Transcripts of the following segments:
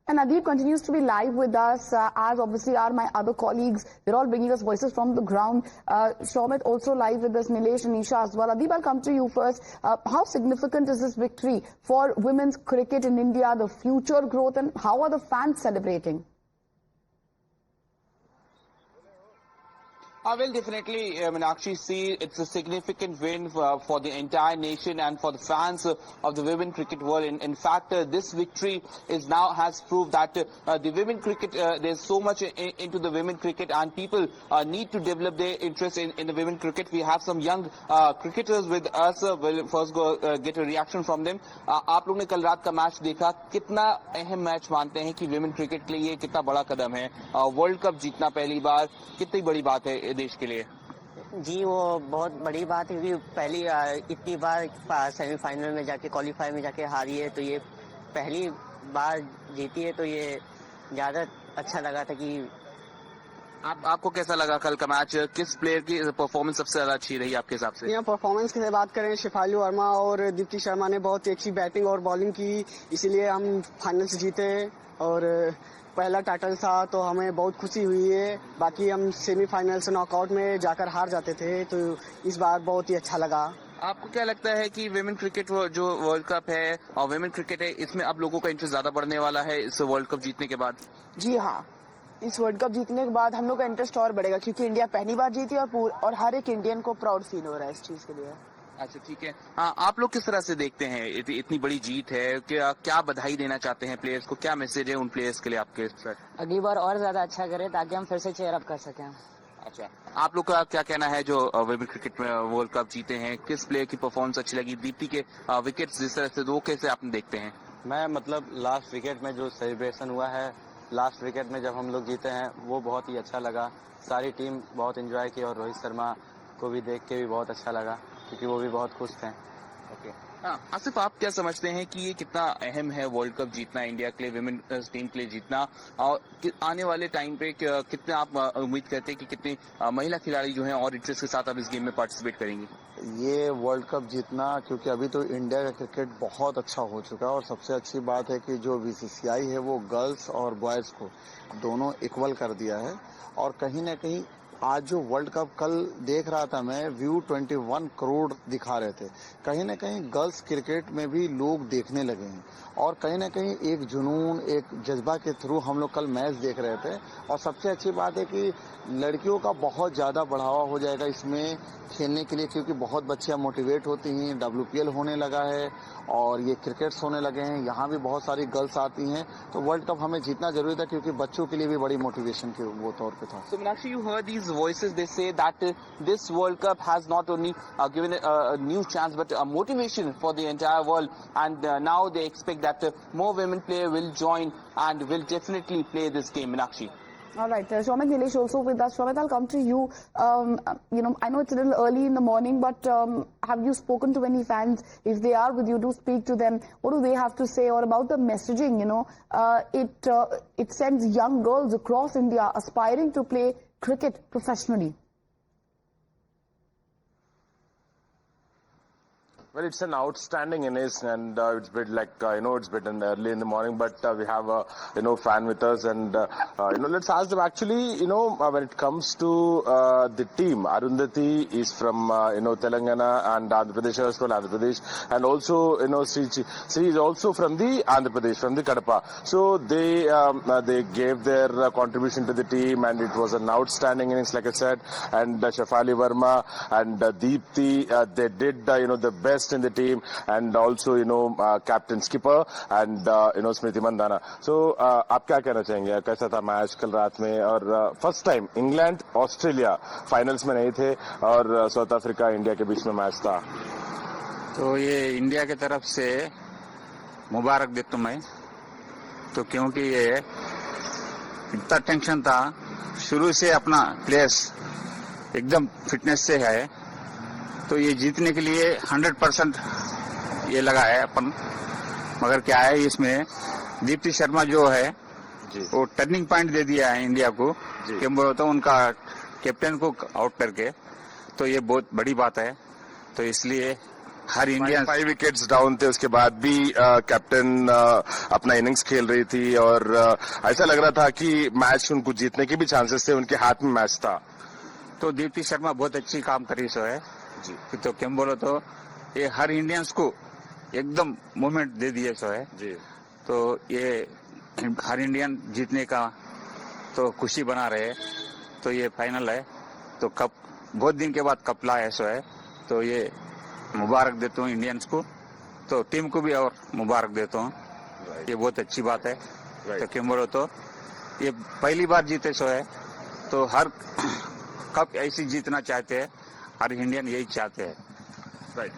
And Nadeep continues to be live with us, as obviously are my other colleagues. They're all bringing us voices from the ground. Shomit also live with us, Nilesh and Nisha as well. Nadeep, I'll come to you first. How significant is this victory for women's cricket in India, the future growth, and how are the fans celebrating? Well, definitely, Meenakshi, see, it's a significant win for the entire nation and for the fans of the women cricket world. In fact, this victory has proved that the women cricket, there's so much into the women cricket, and people need to develop their interest in the women cricket. We have some young cricketers with us. We'll first go get a reaction from them. आप लोग ने कल रात का match देखा, कितना अहम match मानते हैं कि women cricket के लिए ये कितना बड़ा कदम है? वर्ल्ड कप जीतना पहली बार कितनी बड़ी बात है देश के लिए? जी, वो बहुत बड़ी बात है क्योंकि पहली इतनी बार सेमीफाइनल में जाके क्वालिफाई में जाके हारी है, तो ये पहली बार जीती है, तो ये ज्यादा अच्छा लगा था कि आपको कैसा लगा कल का मैच? किस प्लेयर की परफॉर्मेंस सबसे ज्यादा अच्छी रही आपके हिसाब से? यहाँ परफॉर्मेंस की बात करें, शेफाली वर्मा और दीप्ति शर्मा ने बहुत ही अच्छी बैटिंग और बॉलिंग की, इसीलिए हम फाइनल से जीते और पहला टाइटल था, तो हमें बहुत खुशी हुई है। बाकी हम सेमीफाइनल से नॉकआउट में जाकर हार जाते थे, तो इस बार बहुत ही अच्छा लगा। आपको क्या लगता है कि विमेन क्रिकेट जो वर्ल्ड कप है और विमेन क्रिकेट है, इसमें अब लोगों का इंटरेस्ट ज्यादा बढ़ने वाला है इस वर्ल्ड कप जीतने के बाद? जी हाँ, इस वर्ल्ड कप जीतने के बाद हम लोग का इंटरेस्ट और बढ़ेगा, क्योंकि इंडिया पहली बार जीती और हर एक इंडियन को प्राउड फील हो रहा है इस चीज के लिए। अच्छा, ठीक है। हाँ, आप लोग किस तरह से देखते हैं इतनी बड़ी जीत है? क्या बधाई देना चाहते हैं प्लेयर्स को? क्या मैसेज है उन प्लेयर्स के लिए आपके सर? अगली बार और ज्यादा अच्छा करें ताकि हम फिर से चेयर अप कर सकें। अच्छा, आप लोग का क्या कहना है जो विमेन क्रिकेट में वर्ल्ड कप जीते हैं? किस प्लेयर की परफॉर्मेंस अच्छी लगी? दीप्ति के विकेट्स जिस तरह से दो, कैसे आप देखते हैं? मैं मतलब लास्ट विकेट में जो सेलिब्रेशन हुआ है, लास्ट विकेट में जब हम लोग जीते हैं, वो बहुत ही अच्छा लगा। सारी टीम बहुत एंजॉय की और रोहित शर्मा को भी देख के भी बहुत अच्छा लगा क्योंकि वो भी बहुत खुश थे। ओके, आसिफ, आप क्या समझते हैं कि ये कितना अहम है वर्ल्ड कप जीतना इंडिया के लिए, विमेन टीम के लिए जीतना, और आने वाले टाइम पे कितने आप उम्मीद करते हैं कि कितनी महिला खिलाड़ी जो हैं और इंटरेस्ट के साथ अब इस गेम में पार्टिसिपेट करेंगी? ये वर्ल्ड कप जीतना, क्योंकि अभी तो इंडिया का क्रिकेट बहुत अच्छा हो चुका है और सबसे अच्छी बात है कि जो बीसीसीआई है वो गर्ल्स और बॉयज को दोनों इक्वल कर दिया है। और कहीं ना कहीं आज जो वर्ल्ड कप कल देख रहा था मैं, व्यू 21 करोड़ दिखा रहे थे। कहीं ना कहीं गर्ल्स क्रिकेट में भी लोग देखने लगे हैं और कहीं ना कहीं एक जुनून, एक जज्बा के थ्रू हम लोग कल मैच देख रहे थे। और सबसे अच्छी बात है कि लड़कियों का बहुत ज़्यादा बढ़ावा हो जाएगा इसमें खेलने के लिए, क्योंकि बहुत बच्चियां मोटिवेट होती हैं। WPL होने लगा है और ये क्रिकेट्स होने लगे हैं, यहाँ भी बहुत सारी गर्ल्स आती हैं, तो वर्ल्ड कप हमें जीतना जरूरी था क्योंकि बच्चों के लिए भी बड़ी मोटिवेशन के वो तौर पे था। So Meenakshi, you heard these voices. They say that this World Cup has not only given a new chance but a motivation for the entire world, and now they expect that more women players will join and will definitely play this game. Meenakshi. All right, Shomit, Nilesh also with us. Shomit, I'll come to you. I know it's a little early in the morning, but have you spoken to any fans? If they are with you, do speak to them. What do they have to say? Or about the messaging, it sends young girls across India aspiring to play cricket professionally. Well, it's an outstanding innings, and it's been like it's been early in the morning, but we have a fan with us, and let's ask them. Actually, when it comes to the team, Arundhati is from Telangana, and Andhra Pradesh is from Andhra Pradesh, and also Sri is also from the Andhra Pradesh, from the Kadapa. So they gave their contribution to the team, and it was an outstanding innings, like I said. And Shefali Verma and Deepti, they did the best in the team, and also captain skipper and Smriti Mandhana. So आप क्या कहना चाहेंगे, कैसा था match कल रात में? और first time England Australia finals में नहीं थे और साउथ अफ्रीका इंडिया के बीच में मैच था, तो ये इंडिया की तरफ से मुबारक देता हूं मैं, तो क्योंकि ये इतना टेंशन था शुरू से, अपना प्लेयर्स एकदम फिटनेस से है, तो ये जीतने के लिए 100% ये लगा है अपन। मगर क्या है, इसमें दीप्ति शर्मा जो है वो टर्निंग पॉइंट दे दिया है इंडिया को, कि बोलता हूँ उनका कैप्टन को आउट करके, तो ये बहुत बड़ी बात है। तो इसलिए हर इंडियन 5 विकेट्स डाउन थे, उसके बाद भी कैप्टन अपना इनिंग्स खेल रही थी और ऐसा लग रहा था कि मैच उनको जीतने के भी चांसेस थे, उनके हाथ में मैच था। तो दीप्ति शर्मा बहुत अच्छी काम करी सो है जी। तो क्या बोलो तो ये हर इंडियंस को एकदम मोमेंट दे दिए सो है जी। तो ये हर इंडियन जीतने का तो खुशी बना रहे, तो ये फाइनल है, तो कप बहुत दिन के बाद कप लाया सो है, तो ये मुबारक देता हूँ इंडियंस को, तो टीम को भी और मुबारक देता हूँ। ये बहुत अच्छी बात है। तो क्यों बोलो तो ये पहली बार जीते सो है, तो हर कप ऐसी जीतना चाहते हैं, हर इंडियन यही चाहते हैं। Right.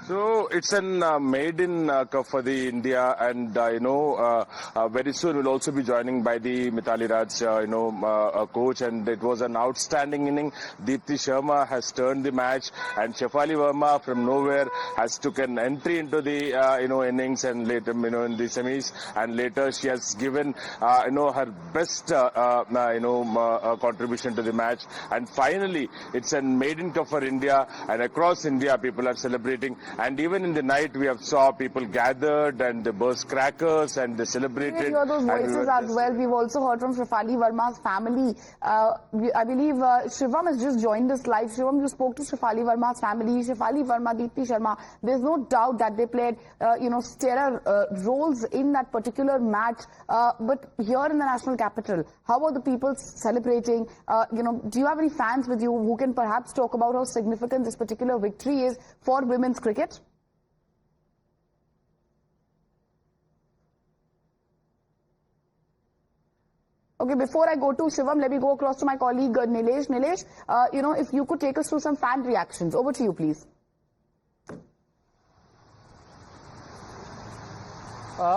So it's an maiden cup for the India, and very soon we'll also be joining by the Mithali Raj coach, and it was an outstanding inning. Deepti Sharma has turned the match, and Shefali Verma from nowhere has took an entry into the innings, and later in the semis, and later she has given her best contribution to the match, and finally it's a maiden cup for India, and across India people are celebrating. And even in the night, we have saw people gathered and they burst crackers and they celebrated. We hear those voices as well. We've also heard from Shefali Verma's family. I believe Shivam has just joined us live. Shivam, you spoke to Shefali Verma's family. Shefali Verma, Deepti Sharma. There's no doubt that they played, stellar roles in that particular match. But here in the national capital, how are the people celebrating? Do you have any fans with you who can perhaps talk about how significant this particular victory is for women's cricket? Okay, before I go to Shivam, let me go across to my colleague Nilesh. Nilesh, if you could take us through some fan reactions. Over to you, please.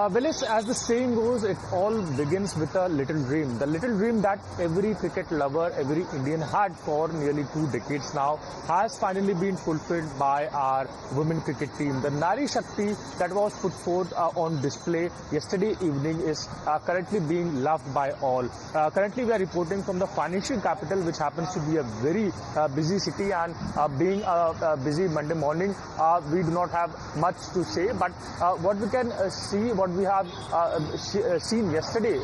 Willis, as the saying goes, it all begins with a little dream. The little dream that every cricket lover, every Indian had for nearly 2 decades now has finally been fulfilled by our women cricket team. The Nari Shakti that was put forth on display yesterday evening is currently being loved by all. Currently we are reporting from the financial capital, which happens to be a very busy city, and being a busy Monday morning, we do not have much to say, but what we can see, what we have seen yesterday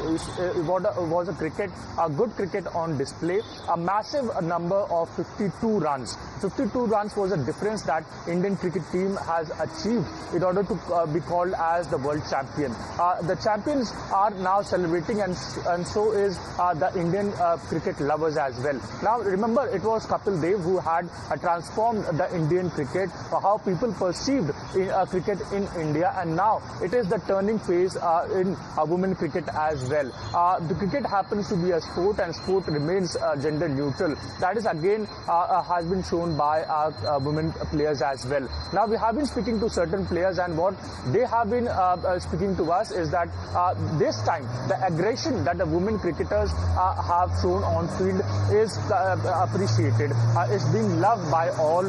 was a good cricket on display. A massive number of 52 runs. 52 runs was a difference that Indian cricket team has achieved in order to be called as the world champion. The champions are now celebrating, and so is the Indian cricket lovers as well. Now remember, it was Kapil Dev who had transformed the Indian cricket, how people perceived cricket in India, and now it is the turning phase in women cricket as well. The cricket happens to be a sport, and sport remains gender neutral. That is again has been shown by our women players as well. Now we have been speaking to certain players, and what they have been speaking to us is that this time the aggression that the women cricketers have shown on field is appreciated. It's being loved by all,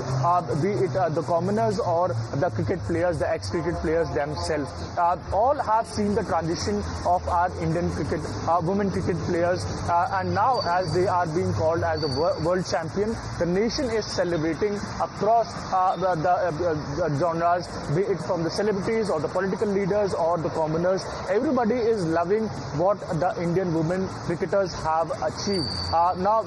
be it the commoners or the cricket players, the ex-cricket players themselves. All have seen the transition of our Indian cricket, women cricket players, and now as they are being called as the world champion, the nation is celebrating across the genres, be it from the celebrities or the political leaders or the commoners. Everybody is loving what the Indian women cricketers have achieved. Now,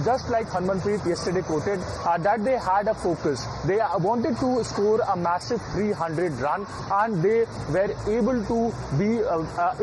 just like Harmanpreet yesterday quoted, that they had a focus. They wanted to score a massive 300 run, and they were able to be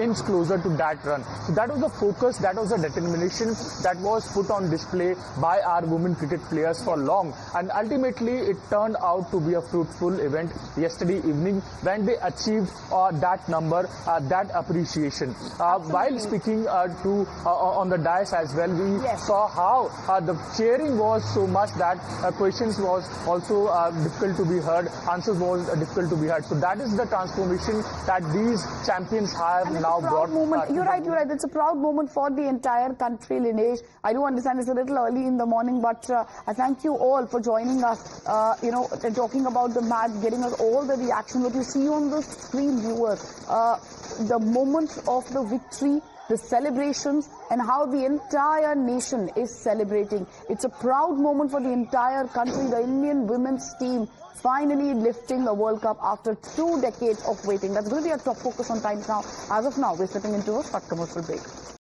inch closer to that run. So that was the focus, that was the determination that was put on display by our women cricket players for long, and ultimately it turned out to be a fruitful event yesterday evening when they achieved that number, that appreciation. While speaking on the dais as well, we saw how the cheering was so much that questions was also difficult to be heard, answers was difficult to be heard. So that is the transformation that these champions have now brought. You're right. It's a proud moment for the entire country, Linesh. I do understand it's a little early in the morning, but I thank you all for joining us, and talking about the match, getting us all the reaction. What you see on the screen, viewers, the moment of the victory the celebrations and how the entire nation is celebrating. It's a proud moment for the entire country. The Indian women's team finally lifting the World Cup after 2 decades of waiting. That's going to be our top focus on Times Now. As of now, we're slipping into a short commercial break.